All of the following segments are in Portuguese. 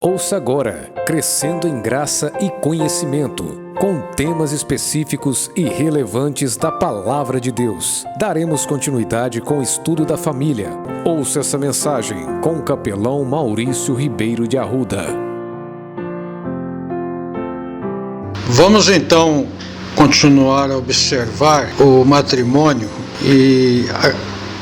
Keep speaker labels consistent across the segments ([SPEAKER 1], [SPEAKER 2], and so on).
[SPEAKER 1] Ouça agora, Crescendo em Graça e Conhecimento, com temas específicos e relevantes da Palavra de Deus. Daremos continuidade com o estudo da família. Ouça essa mensagem com o capelão Maurício Ribeiro de Arruda.
[SPEAKER 2] Vamos então continuar a observar o matrimônio e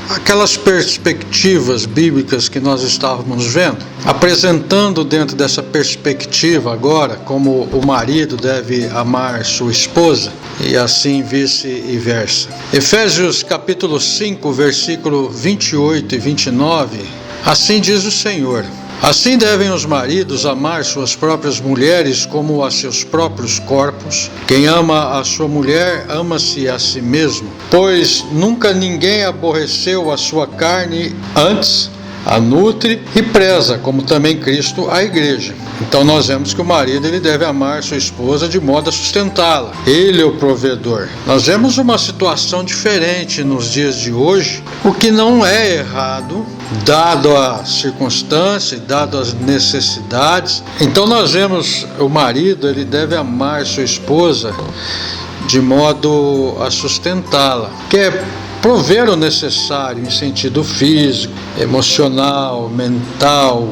[SPEAKER 2] aquelas perspectivas bíblicas que nós estávamos vendo, apresentando dentro dessa perspectiva agora como o marido deve amar sua esposa e assim vice-versa. Efésios capítulo 5, versículo 28 e 29, assim diz o Senhor: assim devem os maridos amar suas próprias mulheres como a seus próprios corpos. Quem ama a sua mulher, ama-se a si mesmo, pois nunca ninguém aborreceu a sua carne, antes a nutre e preza, como também Cristo a igreja. Então nós vemos que o marido ele deve amar sua esposa de modo a sustentá-la. Ele é o provedor. Nós vemos uma situação diferente nos dias de hoje, o que não é errado, dado a circunstância e dado as necessidades. Então nós vemos o marido, ele deve amar sua esposa de modo a sustentá-la, que é prover o necessário em sentido físico, emocional, mental,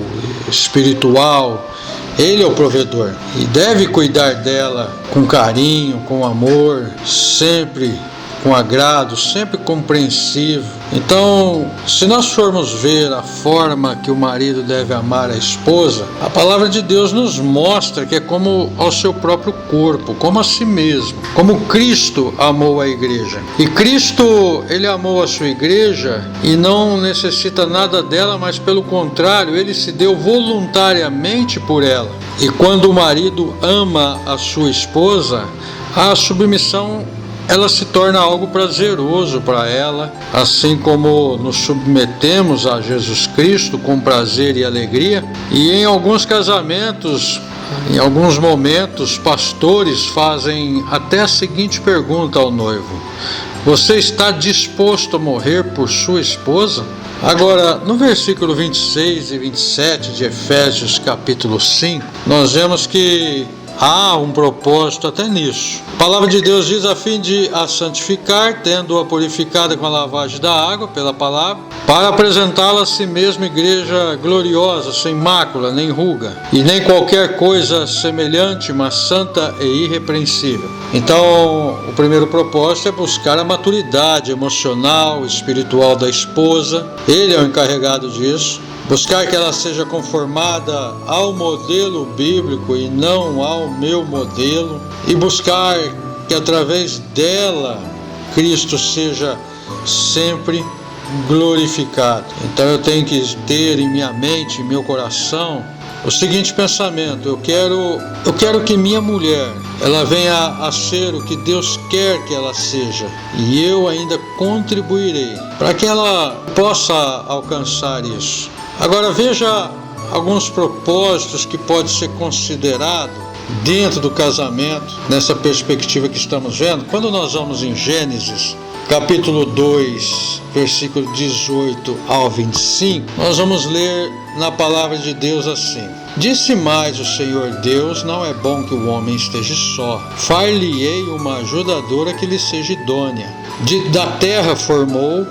[SPEAKER 2] espiritual. Ele é o provedor e deve cuidar dela com carinho, com amor, sempre com agrado, sempre compreensivo. Então, se nós formos ver a forma que o marido deve amar a esposa, a palavra de Deus nos mostra que é como ao seu próprio corpo, como a si mesmo, como Cristo amou a igreja. E Cristo, ele amou a sua igreja e não necessita nada dela, mas pelo contrário, ele se deu voluntariamente por ela. E quando o marido ama a sua esposa, a submissão ela se torna algo prazeroso para ela, assim como nos submetemos a Jesus Cristo com prazer e alegria. E em alguns casamentos, em alguns momentos, pastores fazem até a seguinte pergunta ao noivo: você está disposto a morrer por sua esposa? Agora, no versículo 26 e 27 de Efésios capítulo 5, nós vemos que há um propósito até nisso. A palavra de Deus diz: a fim de a santificar, tendo-a purificada com a lavagem da água pela palavra, para apresentá-la a si mesma igreja gloriosa, sem mácula, nem ruga, e nem qualquer coisa semelhante, mas santa e irrepreensível. Então, o primeiro propósito é buscar a maturidade emocional, espiritual da esposa. Ele é o encarregado disso. Buscar que ela seja conformada ao modelo bíblico e não ao meu modelo. E buscar que através dela Cristo seja sempre glorificado. Então eu tenho que ter em minha mente, em meu coração, o seguinte pensamento: eu quero que minha mulher ela venha a ser o que Deus quer que ela seja, e eu ainda contribuirei para que ela possa alcançar isso. Agora veja alguns propósitos que pode ser considerado dentro do casamento, nessa perspectiva que estamos vendo. Quando nós vamos em Gênesis, capítulo 2, versículo 18 ao 25, nós vamos ler na palavra de Deus assim: disse mais o Senhor Deus: não é bom que o homem esteja só, far-lhe-ei uma ajudadora que lhe seja idônea. Da terra formou,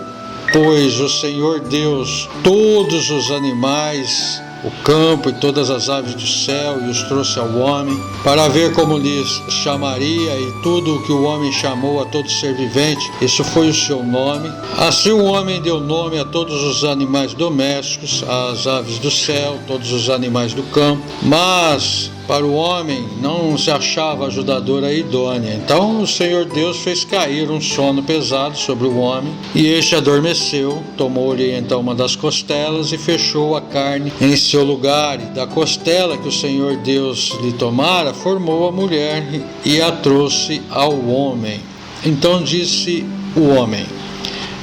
[SPEAKER 2] pois o Senhor Deus todos os animais, o campo e todas as aves do céu, e os trouxe ao homem, para ver como lhes chamaria, e tudo o que o homem chamou a todo ser vivente, isso foi o seu nome. Assim o homem deu nome a todos os animais domésticos, às aves do céu, todos os animais do campo, mas para o homem não se achava ajudadora idônea. Então o Senhor Deus fez cair um sono pesado sobre o homem, e este adormeceu. Tomou-lhe então uma das costelas e fechou a carne em seu lugar, e da costela que o Senhor Deus lhe tomara, formou a mulher e a trouxe ao homem. Então disse o homem: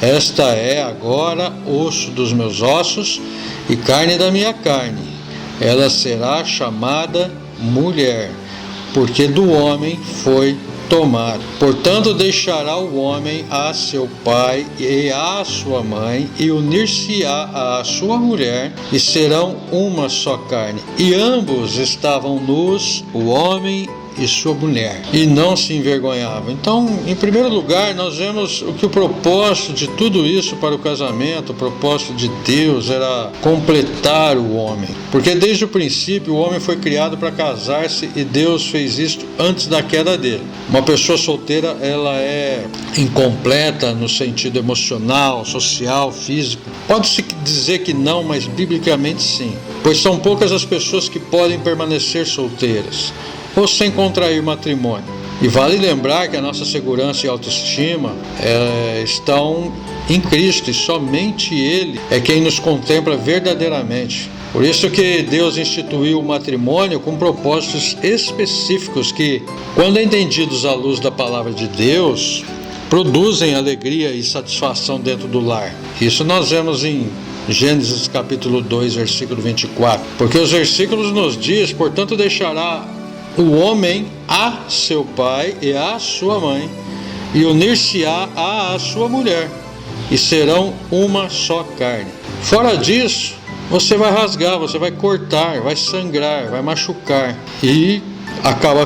[SPEAKER 2] esta é agora osso dos meus ossos e carne da minha carne. Ela será chamada mulher, porque do homem foi tomado. Portanto, deixará o homem a seu pai e a sua mãe, e unir-se-á à sua mulher, e serão uma só carne. E ambos estavam nus, o homem e sua mulher, e não se envergonhavam. Então, em primeiro lugar, nós vemos o que o propósito de tudo isso para o casamento, o propósito de Deus era completar o homem, porque desde o princípio o homem foi criado para casar-se, e Deus fez isto antes da queda dele. Uma pessoa solteira, ela é incompleta no sentido emocional, social, físico. Pode-se dizer que não, mas biblicamente sim, pois são poucas as pessoas que podem permanecer solteiras ou sem contrair matrimônio. E vale lembrar que a nossa segurança e autoestima estão em Cristo, e somente Ele é quem nos contempla verdadeiramente. Por isso que Deus instituiu o matrimônio com propósitos específicos que, quando entendidos à luz da palavra de Deus, produzem alegria e satisfação dentro do lar. Isso nós vemos em Gênesis capítulo 2, versículo 24. Porque os versículos nos diz: portanto deixará o homem a seu pai e a sua mãe, e unir-se-á à sua mulher, e serão uma só carne. Fora disso, você vai rasgar, você vai cortar, vai sangrar, vai machucar, e acaba,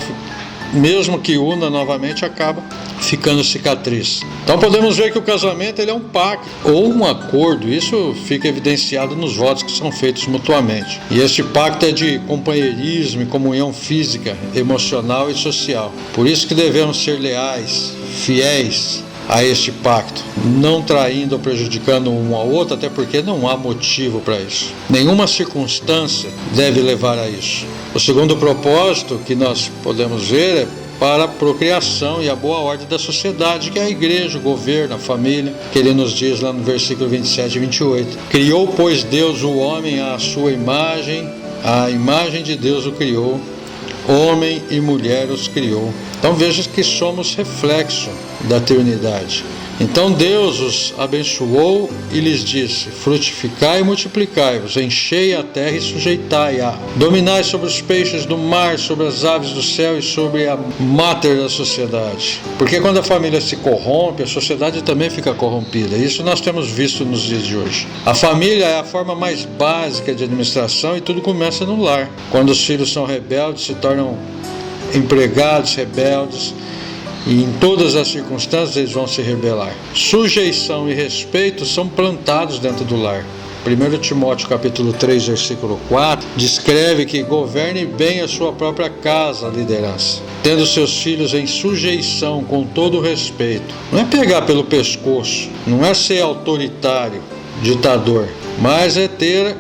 [SPEAKER 2] mesmo que una novamente, acaba ficando cicatriz. Então podemos ver que o casamento ele é um pacto ou um acordo. Isso fica evidenciado nos votos que são feitos mutuamente. E este pacto é de companheirismo e comunhão física, emocional e social. Por isso que devemos ser leais, fiéis a este pacto, não traindo ou prejudicando um ao outro, até porque não há motivo para isso. Nenhuma circunstância deve levar a isso. O segundo propósito que nós podemos ver é para a procriação e a boa ordem da sociedade, que é a igreja, o governo, a família, que ele nos diz lá no versículo 27 e 28. Criou, pois, Deus o homem à sua imagem, a imagem de Deus o criou, homem e mulher os criou. Então veja que somos reflexo da Trindade. Então Deus os abençoou e lhes disse: frutificai e multiplicai-vos, enchei a terra e sujeitai-a, dominai sobre os peixes do mar, sobre as aves do céu e sobre a máter da sociedade. Porque quando a família se corrompe, a sociedade também fica corrompida. Isso nós temos visto nos dias de hoje. A família é a forma mais básica de administração, e tudo começa no lar. Quando os filhos são rebeldes, se tornam empregados rebeldes, e em todas as circunstâncias eles vão se rebelar. Sujeição e respeito são plantados dentro do lar. 1 Timóteo capítulo 3, versículo 4, descreve que governe bem a sua própria casa, a liderança, tendo seus filhos em sujeição com todo o respeito. Não é pegar pelo pescoço, não é ser autoritário, ditador, mas é ter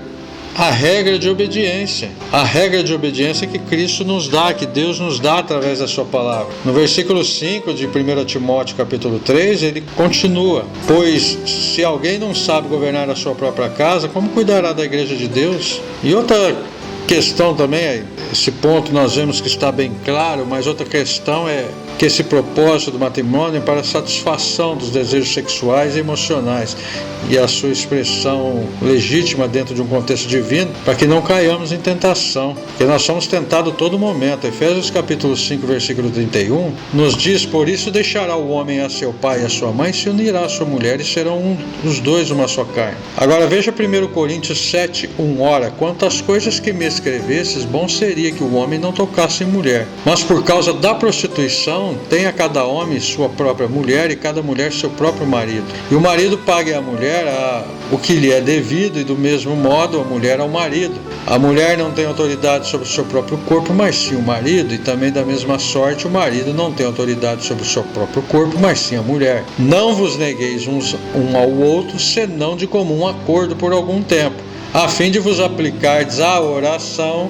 [SPEAKER 2] a regra de obediência. A regra de obediência que Cristo nos dá, que Deus nos dá através da sua palavra. No versículo 5 de 1 Timóteo capítulo 3, ele continua: pois se alguém não sabe governar a sua própria casa, como cuidará da igreja de Deus? E outra questão também, esse ponto nós vemos que está bem claro, mas outra questão é que esse propósito do matrimônio é para a satisfação dos desejos sexuais e emocionais, e a sua expressão legítima dentro de um contexto divino, para que não caiamos em tentação, porque nós somos tentados a todo momento. Efésios capítulo 5, versículo 31, nos diz: por isso deixará o homem a seu pai e a sua mãe, se unirá à sua mulher, e serão os dois uma só carne. Agora veja 1 Coríntios 7, 1. Ora, quanto às coisas que me escrevesses, bom seria que o homem não tocasse em mulher, mas por causa da prostituição, tenha cada homem sua própria mulher, e cada mulher seu próprio marido. E o marido pague à mulher o que lhe é devido, e do mesmo modo a mulher ao marido. A mulher não tem autoridade sobre o seu próprio corpo, mas sim o marido, e também da mesma sorte o marido não tem autoridade sobre o seu próprio corpo, mas sim a mulher. Não vos negueis um ao outro, senão de comum acordo por algum tempo, a fim de vos aplicardes à oração,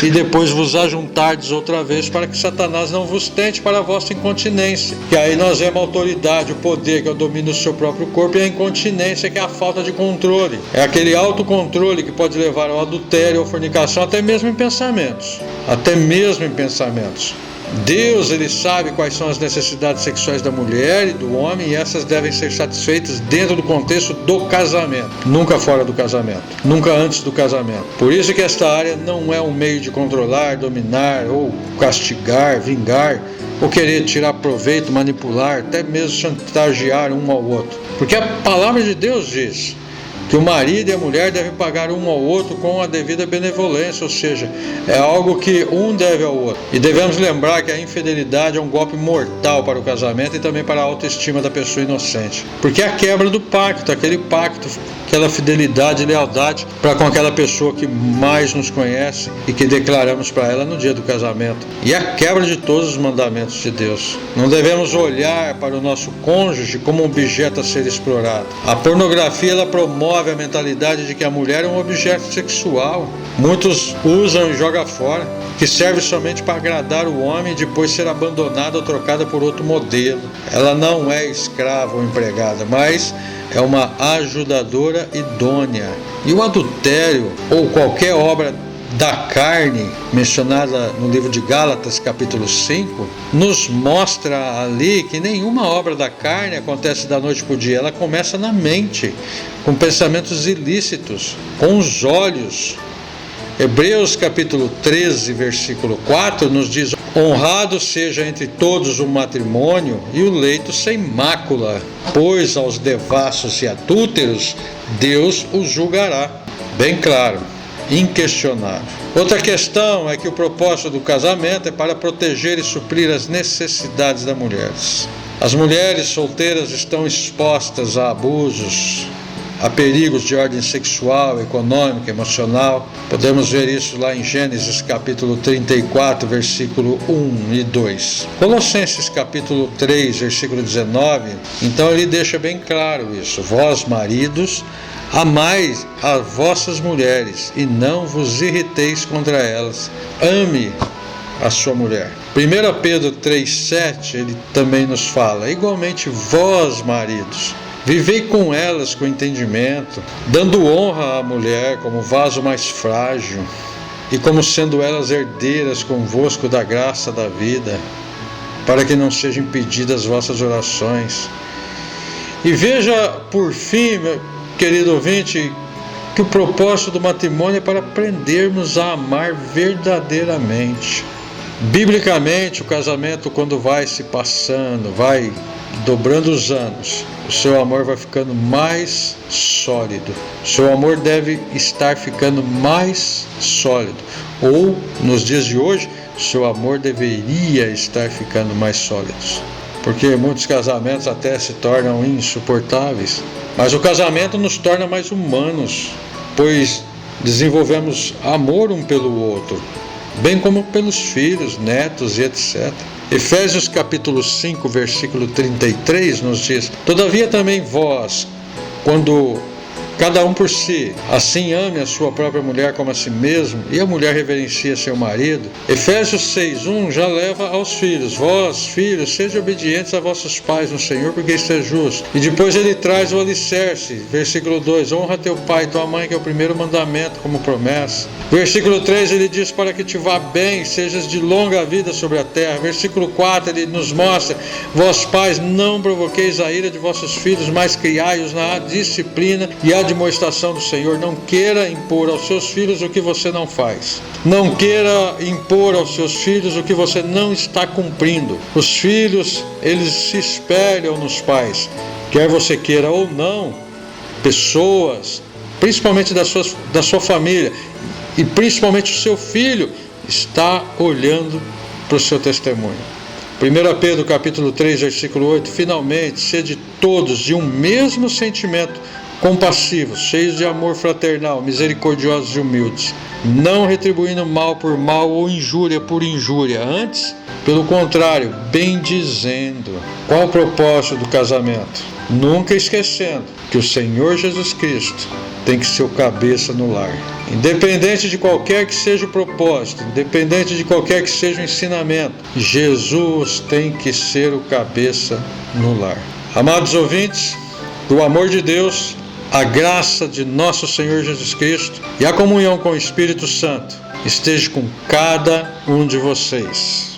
[SPEAKER 2] e depois vos ajuntardes outra vez, para que Satanás não vos tente para a vossa incontinência. Que aí nós vemos a autoridade, o poder, que é o domínio do seu próprio corpo, e a incontinência, que é a falta de controle. É aquele autocontrole que pode levar ao adultério, à fornicação, até mesmo em pensamentos. Deus, ele sabe quais são as necessidades sexuais da mulher e do homem, e essas devem ser satisfeitas dentro do contexto do casamento, nunca fora do casamento, nunca antes do casamento. Por isso que esta área não é um meio de controlar, dominar ou castigar, vingar, ou querer tirar proveito, manipular, até mesmo chantagear um ao outro. Porque a palavra de Deus diz que o marido e a mulher devem pagar um ao outro com a devida benevolência, ou seja, é algo que um deve ao outro. E devemos lembrar que a infidelidade é um golpe mortal para o casamento e também para a autoestima da pessoa inocente, porque é a quebra do pacto, aquele pacto, aquela fidelidade e lealdade para com aquela pessoa que mais nos conhece e que declaramos para ela no dia do casamento. E a quebra de todos os mandamentos de Deus. Não devemos olhar para o nosso cônjuge como um objeto a ser explorado. A pornografia, ela promove a mentalidade de que a mulher é um objeto sexual. Muitos usam e jogam fora, que serve somente para agradar o homem e depois ser abandonada ou trocada por outro modelo. Ela não é escrava ou empregada, mas é uma ajudadora idônea. E o adultério ou qualquer obra da carne, mencionada no livro de Gálatas, capítulo 5, nos mostra ali que nenhuma obra da carne acontece da noite para o dia. Ela começa na mente, com pensamentos ilícitos, com os olhos. Hebreus capítulo 13, versículo 4 nos diz: honrado seja entre todos o matrimônio e o leito sem mácula, pois aos devassos e adúlteros Deus os julgará. Bem claro, inquestionável. Outra questão é que o propósito do casamento é para proteger e suprir as necessidades das mulheres. As mulheres solteiras estão expostas a abusos, a perigos de ordem sexual, econômica, emocional. Podemos ver isso lá em Gênesis capítulo 34, versículo 1 e 2. Colossenses capítulo 3, versículo 19, então ele deixa bem claro isso: vós maridos, amai as vossas mulheres e não vos irriteis contra elas. Ame a sua mulher. 1 Pedro 3,7 ele também nos fala: igualmente vós maridos, vivei com elas com entendimento, dando honra à mulher como vaso mais frágil, e como sendo elas herdeiras convosco da graça da vida, para que não sejam impedidas vossas orações. E veja, por fim, meu querido ouvinte, que o propósito do matrimônio é para aprendermos a amar verdadeiramente. Biblicamente, o casamento, quando vai se passando, vai dobrando os anos, o seu amor vai ficando mais sólido. O seu amor deve estar ficando mais sólido. Ou, nos dias de hoje, o seu amor deveria estar ficando mais sólido. Porque muitos casamentos até se tornam insuportáveis. Mas o casamento nos torna mais humanos, pois desenvolvemos amor um pelo outro, bem como pelos filhos, netos e etc. Efésios capítulo 5, versículo 33 nos diz: todavia também vós, quando cada um por si, assim ame a sua própria mulher como a si mesmo, e a mulher reverencia seu marido. Efésios 6:1 já leva aos filhos: vós, filhos, sejam obedientes a vossos pais no Senhor, porque isso é justo. E depois ele traz o alicerce, versículo 2: honra teu pai e tua mãe, que é o primeiro mandamento como promessa. Versículo 3 ele diz: para que te vá bem, sejas de longa vida sobre a terra. Versículo 4 ele nos mostra: vós pais, não provoqueis a ira de vossos filhos, mas criai-os na disciplina e a admoestação do Senhor. Não queira impor aos seus filhos o que você não faz. Não queira impor aos seus filhos o que você não está cumprindo. Os filhos, eles se espelham nos pais. Quer você queira ou não, pessoas, principalmente da sua família, e principalmente o seu filho, está olhando para o seu testemunho. 1 Pedro capítulo 3, versículo 8: finalmente, sede todos de um mesmo sentimento, compassivos, cheios de amor fraternal, misericordiosos e humildes, não retribuindo mal por mal ou injúria por injúria, antes, pelo contrário, bendizendo. Qual o propósito do casamento? Nunca esquecendo que o Senhor Jesus Cristo tem que ser o cabeça no lar. Independente de qualquer que seja o propósito, independente de qualquer que seja o ensinamento, Jesus tem que ser o cabeça no lar. Amados ouvintes, o amor de Deus, a graça de nosso Senhor Jesus Cristo e a comunhão com o Espírito Santo esteja com cada um de vocês.